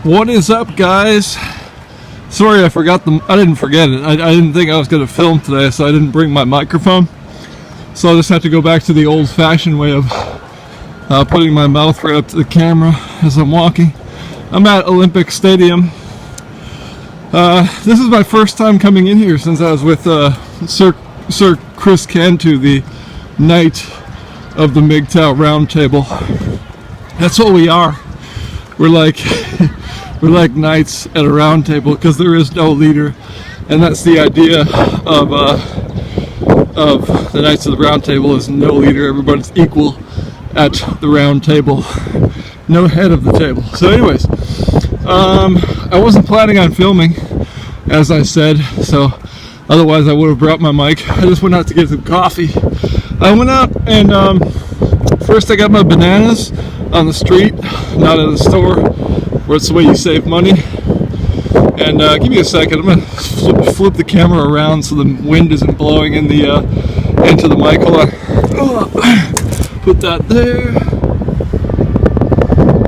What is up, guys? Sorry, I didn't forget it. I didn't think I was going to film today, so I didn't bring my microphone. So I just have to go back to the old-fashioned way of putting my mouth right up to the camera as I'm walking. I'm at Olympic Stadium. This is my first time coming in here since I was with Sir Chris Cantu the night of the MGTOW Roundtable. That's what we are. We're like knights at a round table because there is no leader, and that's the idea of the Knights of the Round Table is no leader. Everybody's equal at the round table, no head of the table. So anyways, I wasn't planning on filming, as I said, so otherwise I would have brought my mic. I just went out to get some coffee. I went out and first I got my bananas on the street, not at the store, where it's the way you save money. And give me a second, I'm gonna flip the camera around so the wind isn't blowing in the into the mic. Hold on. Put that there,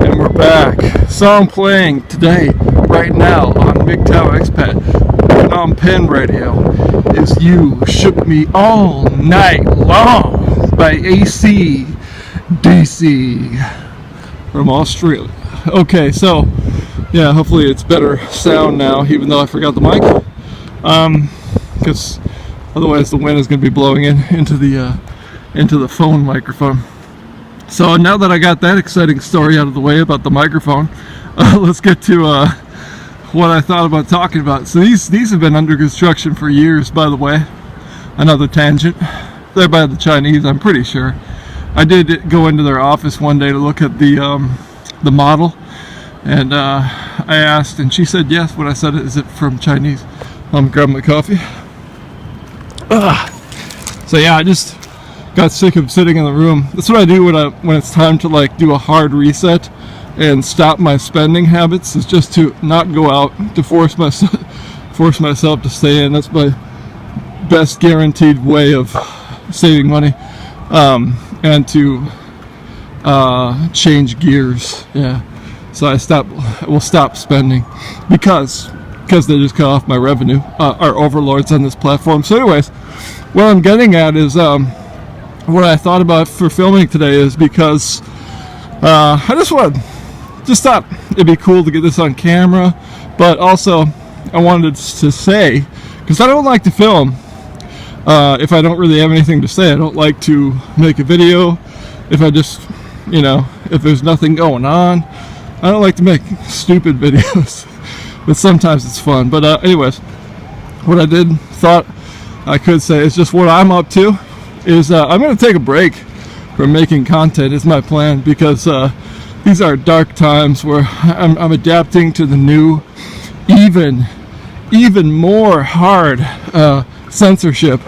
and we're back. Song playing today, right now on MGTOW EXPAT Phnom Penh radio is "You Shook Me All Night Long" by AC/DC from Australia. Okay, so yeah, hopefully it's better sound now, even though I forgot the mic, because otherwise the wind is going to be blowing into the phone microphone. So now that I got that exciting story out of the way about the microphone, let's get to what I thought about talking about. So these have been under construction for years, by the way. Another tangent. They're by the Chinese, I'm pretty sure. I did go into their office one day to look at the model, and I asked, and she said yes when I said, "Is it from Chinese?" I'm grabbing my coffee. So yeah, I just got sick of sitting in the room. That's what I do when it's time to like do a hard reset and stop my spending habits, is just to not go out, to force myself to stay in. That's my best guaranteed way of saving money, and to change gears. Yeah, so we'll stop spending because they just cut off my revenue, our overlords on this platform. So anyways, what I'm getting at is what I thought about for filming today is because I just thought it'd be cool to get this on camera, but also I wanted to say, because I don't like to film if I don't really have anything to say. I don't like to make a video if I just, if there's nothing going on. I don't like to make stupid videos, but sometimes it's fun. But anyways, what I thought I could say is just what I'm up to is I'm going to take a break from making content is my plan, because these are dark times where I'm adapting to the new, even more hard censorship.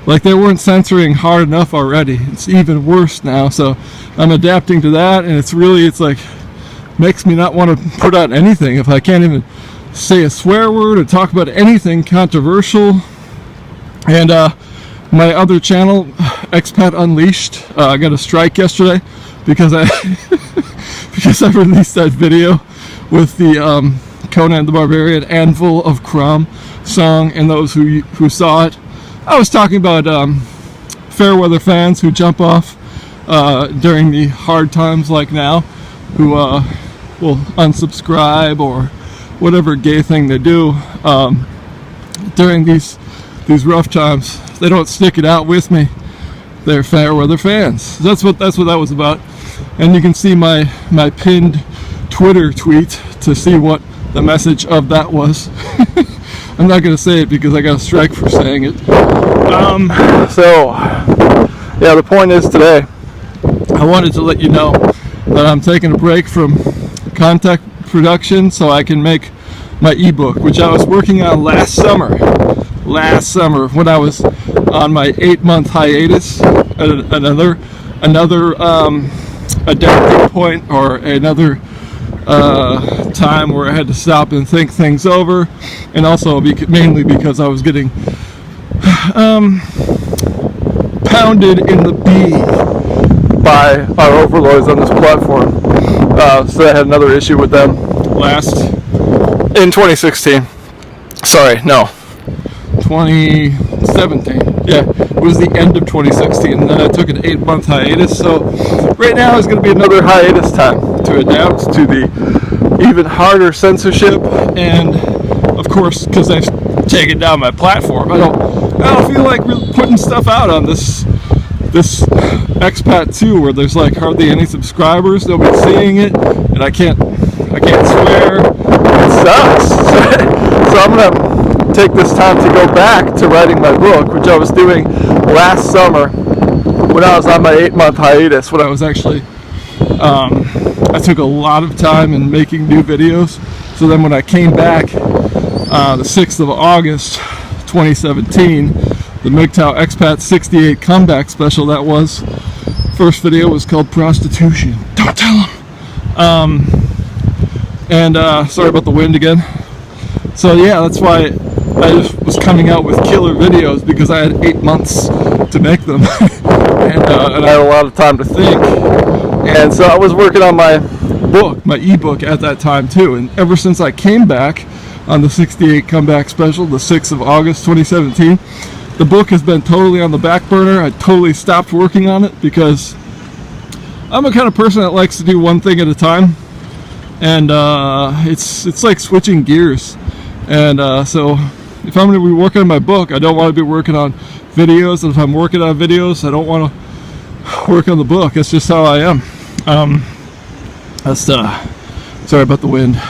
Like, they weren't censoring hard enough already. It's even worse now. So I'm adapting to that, and it's like makes me not want to put out anything if I can't even say a swear word or talk about anything controversial. And my other channel, Expat Unleashed, I got a strike yesterday because I released that video with the Conan the Barbarian Anvil of Crom song, and those who saw it. I was talking about fair weather fans who jump off during the hard times like now, who will unsubscribe or whatever gay thing they do during these rough times. They don't stick it out with me. They're fair weather fans. That's what that was about. And you can see my pinned Twitter tweet to see what the message of that was. I'm not going to say it because I got a strike for saying it. So, yeah, the point is today, I wanted to let you know that I'm taking a break from content production so I can make my ebook, which I was working on last summer when I was on my 8-month hiatus. Another adapting point, or another time where I had to stop and think things over, and also mainly because I was getting pounded in the B by our overlords on this platform. So I had another issue with them. in 2016. Sorry, no, 2017. Yeah, it was the end of 2016, and then I took an 8-month hiatus. So right now is going to be another hiatus time to adapt to the even harder censorship, and of course, because I've taken down my platform, I don't feel like really putting stuff out on this expat 2, where there's like hardly any subscribers, nobody's seeing it, and I can't swear. It sucks. So I'm gonna take this time to go back to writing my book, which I was doing last summer when I was on my 8-month hiatus, when I was actually I took a lot of time in making new videos. So then when I came back the 6th of August 2017, the MGTOW Expat 68 comeback special, that was, first video was called Prostitution. Don't tell them. And sorry about the wind again. So yeah, that's why I just was coming out with killer videos, because I had 8 months to make them. and I had a lot of time to think. And so I was working on my book, my ebook at that time too. And ever since I came back on the 68 comeback special, the 6th of August 2017, the book has been totally on the back burner. I totally stopped working on it because I'm a kind of person that likes to do one thing at a time. And it's like switching gears. And so if I'm going to be working on my book, I don't want to be working on videos. And if I'm working on videos, I don't want to work on the book. That's just how I am. Sorry about the wind.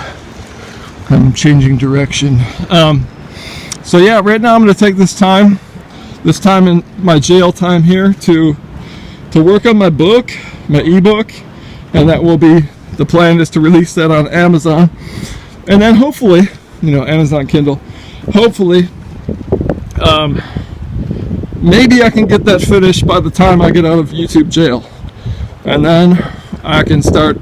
I'm changing direction. So yeah, right now I'm going to take this time in my jail time here to work on my book, my ebook, and that will be, the plan is to release that on Amazon, and then hopefully, Amazon Kindle, hopefully, maybe I can get that finished by the time I get out of YouTube jail, and then I can start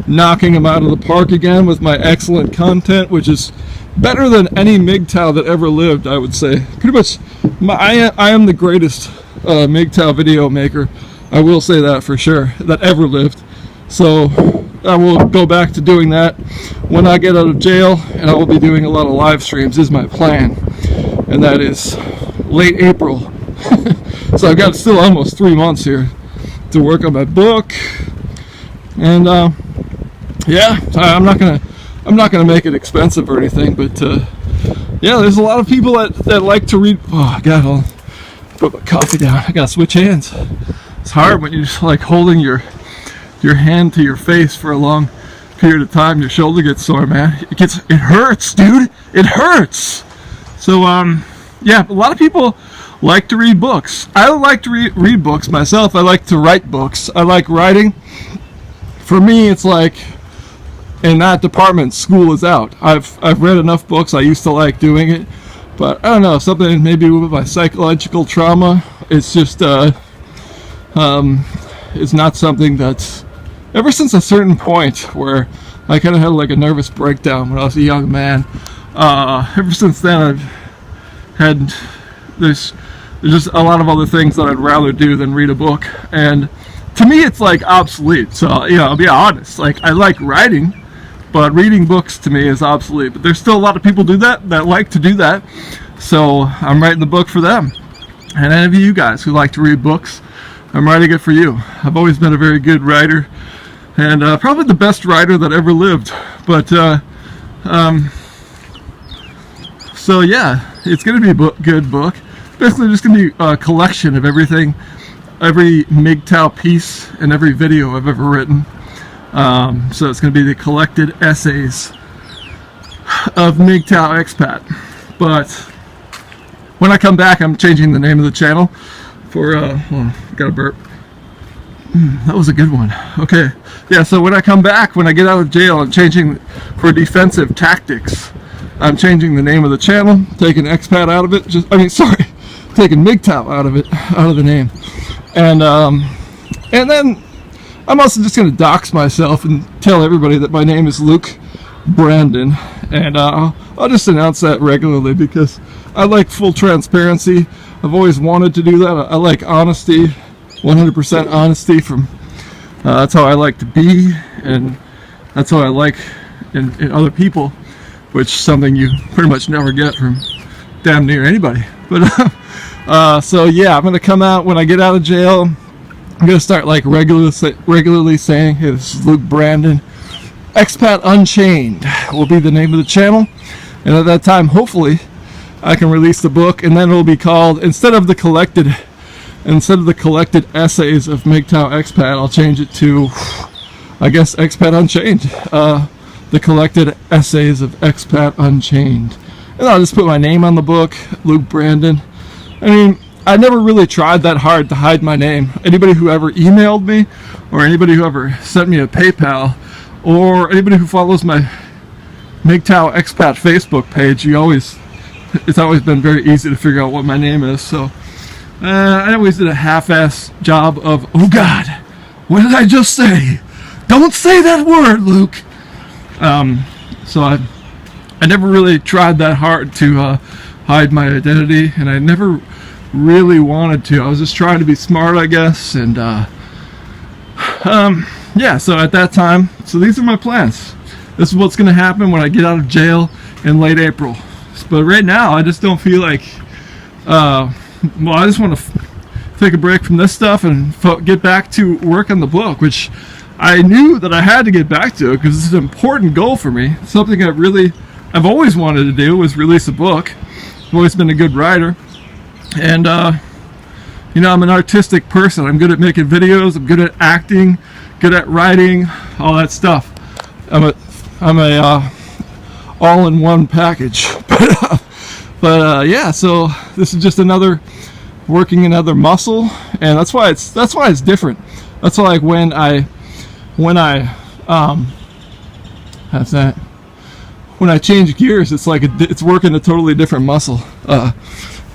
knocking them out of the park again with my excellent content, which is better than any MGTOW that ever lived, I would say. Pretty much, I am the greatest MGTOW video maker, I will say that for sure, that ever lived. So I will go back to doing that when I get out of jail, and I will be doing a lot of live streams is my plan, and that is late April. So I've got still almost 3 months here to work on my book, and yeah, I'm not gonna make it expensive or anything, but yeah, there's a lot of people that like to read. Oh God, I'll put my coffee down. I gotta switch hands. It's hard when you're just like holding your hand to your face for a long period of time. Your shoulder gets sore, man. It hurts, dude. It hurts. So yeah, a lot of people like to read books. I don't like to read books myself. I like to write books. I like writing. For me, it's like, in that department, school is out. I've read enough books. I used to like doing it, but I don't know, something maybe with my psychological trauma, it's just it's not something that's, ever since a certain point where I kind of had like a nervous breakdown when I was a young man, ever since then I've had, there's just a lot of other things that I'd rather do than read a book, and to me it's like obsolete. So I'll be honest, like I like writing, but reading books to me is obsolete. But there's still a lot of people that like to do that, so I'm writing the book for them. And any of you guys who like to read books, I'm writing it for you. I've always been a very good writer, and probably the best writer that ever lived. But so yeah, it's going to be a good book. Basically just going to be a collection of everything, every MGTOW piece and every video I've ever written. So it's going to be the collected essays of MGTOW Expat. But when I come back, I'm changing the name of the channel for, got a burp. That was a good one. Okay. Yeah, so when I come back, when I get out of jail, I'm changing for defensive tactics. I'm changing the name of the channel, taking expat out of it. Taking MGTOW out of it, out of the name. And then I'm also just going to dox myself and tell everybody that my name is Luke Brandon. And I'll just announce that regularly because I like full transparency. I've always wanted to do that. I like honesty, 100% honesty. That's how I like to be, and that's how I like, in other people, which is something you pretty much never get from damn near anybody. But so yeah, I'm gonna come out when I get out of jail. I'm gonna start like regularly saying, hey, this is Luke Brandon. Expat Unchained will be the name of the channel, and at that time, hopefully, I can release the book, and then it'll be called, instead of the collected essays of MGTOW Expat, I'll change it to, I guess, Expat Unchained. The collected essays of Expat Unchained, and I'll just put my name on the book, Luke Brandon. I mean, I never really tried that hard to hide my name. Anybody who ever emailed me, or anybody who ever sent me a PayPal, or anybody who follows my MGTOW Expat Facebook page, it's always been very easy to figure out what my name is. So I always did a half-ass job of, oh God, what did I just say? Don't say that word, Luke. So I never really tried that hard to hide my identity, and I never really wanted to. I was just trying to be smart, I guess, and yeah, so at that time, so these are my plans. This is what's going to happen when I get out of jail in late April. But right now, I just don't feel like, well, I just want to take a break from this stuff and get back to work on the book, which I knew that I had to get back to because it's an important goal for me. Something I've always wanted to do was release a book. I've always been a good writer. And, you know, I'm an artistic person. I'm good at making videos. I'm good at acting, good at writing, all that stuff. I'm a all-in-one package. But yeah, so this is just working another muscle, and that's why it's different. That's why, like, when I change gears, it's like it's working a totally different muscle.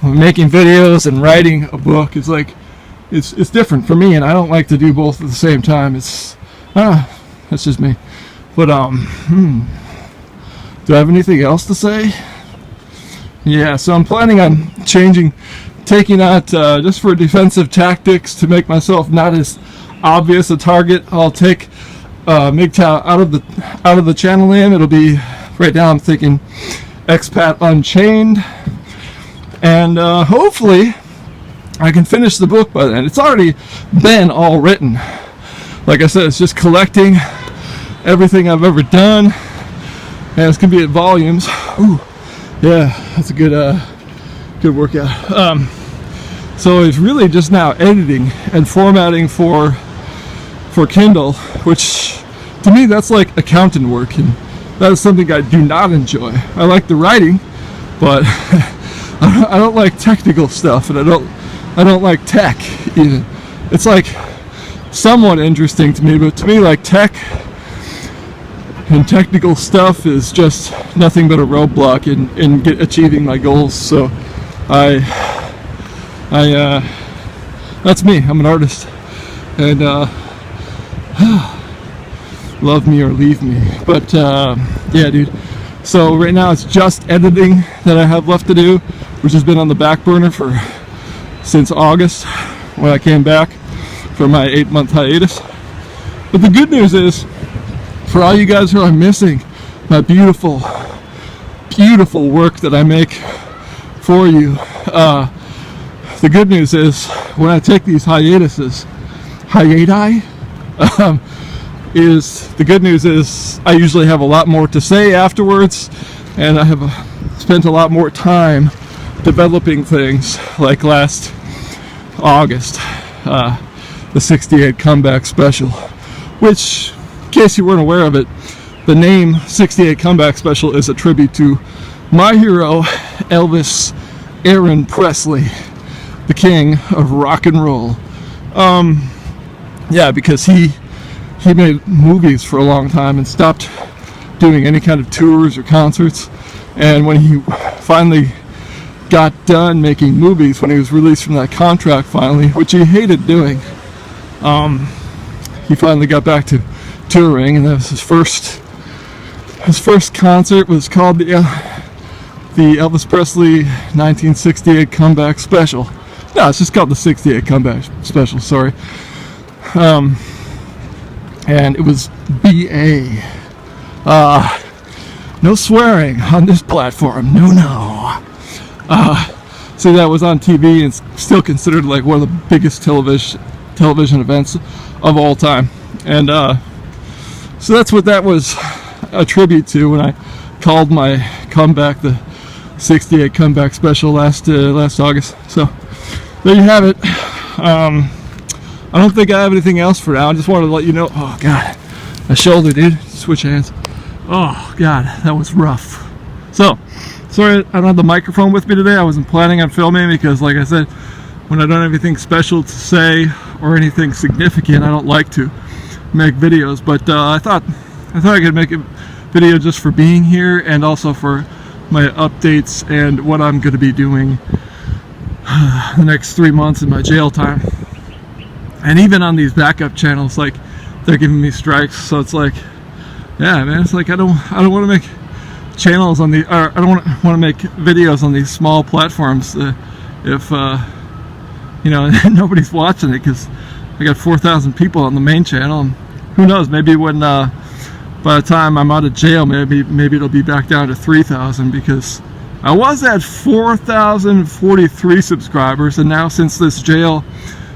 Making videos and writing a book is like it's different for me, and I don't like to do both at the same time. That's just me. But do I have anything else to say? Yeah, so I'm planning on taking out just for defensive tactics to make myself not as obvious a target. I'll take MGTOW out of the channel name. It'll be right now. I'm thinking Expat Unchained, and hopefully I can finish the book by then. It's already been all written. Like I said, it's just collecting everything I've ever done, and it's gonna be at volumes. Ooh, yeah, that's a good workout. So it's really just now editing and formatting for Kindle, which to me that's like accountant work, and that is something I do not enjoy. I like the writing, but I don't like technical stuff, and I don't like tech either. It's like somewhat interesting to me, but to me, like, tech and technical stuff is just nothing but a roadblock in achieving my goals. So that's me. I'm an artist, and love me or leave me. But yeah, dude. So right now it's just editing that I have left to do, which has been on the back burner since August, when I came back from my 8-month hiatus. But the good news is, for all you guys who are missing my beautiful, beautiful work that I make for you, the good news is, when I take these hiatuses, the good news is I usually have a lot more to say afterwards, and I have spent a lot more time developing things, like last August, the 68 Comeback Special, which, in case you weren't aware of it, the name 68 Comeback Special is a tribute to my hero, Elvis Aaron Presley, the king of rock and roll. Yeah, because he made movies for a long time and stopped doing any kind of tours or concerts. And when he finally got done making movies, when he was released from that contract finally, which he hated doing, he finally got back to touring, and that was his first concert was called the Elvis Presley 1968 Comeback Special. No, it's just called the 68 Comeback Special, sorry. And it was BA. No swearing on this platform. No, no. So that was on TV and still considered like one of the biggest television events of all time. And so that's what that was a tribute to when I called my comeback the 68 comeback special last August. So there you have it. I don't think I have anything else for now. I just wanted to let you know. Oh God, my shoulder, dude. Switch hands. Oh God, that was rough. So sorry I don't have the microphone with me today. I wasn't planning on filming because, like I said, when I don't have anything special to say or anything significant, I don't like to make videos. But I thought I could make a video just for being here and also for my updates and what I'm going to be doing the next 3 months in my jail time. And even on these backup channels, like, they're giving me strikes. So it's like, yeah, man, it's like I don't want to make channels on the, or I don't want to make videos on these small platforms if you know, nobody's watching it, because I got 4,000 people on the main channel, and who knows, maybe when by the time I'm out of jail, maybe it'll be back down to 3,000, because I was at 4,043 subscribers, and now since this jail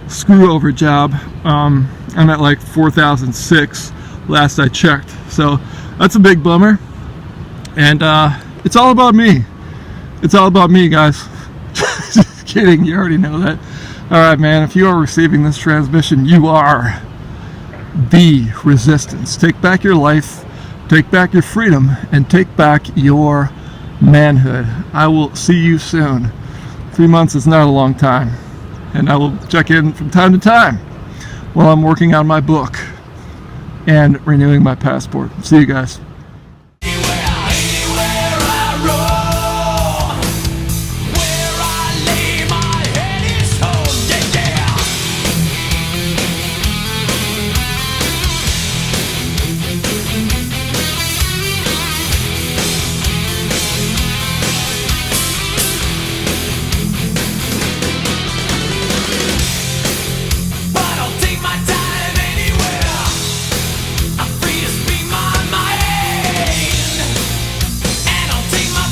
screw over job, I'm at like 4,006 last I checked. So that's a big bummer. And it's all about me. It's all about me, guys. Just kidding, you already know that. Alright, man, if you are receiving this transmission, you are the resistance. Take back your life, take back your freedom, and take back your manhood. I will see you soon. 3 months is not a long time. And I will check in from time to time while I'm working on my book and renewing my passport. See you guys. Take my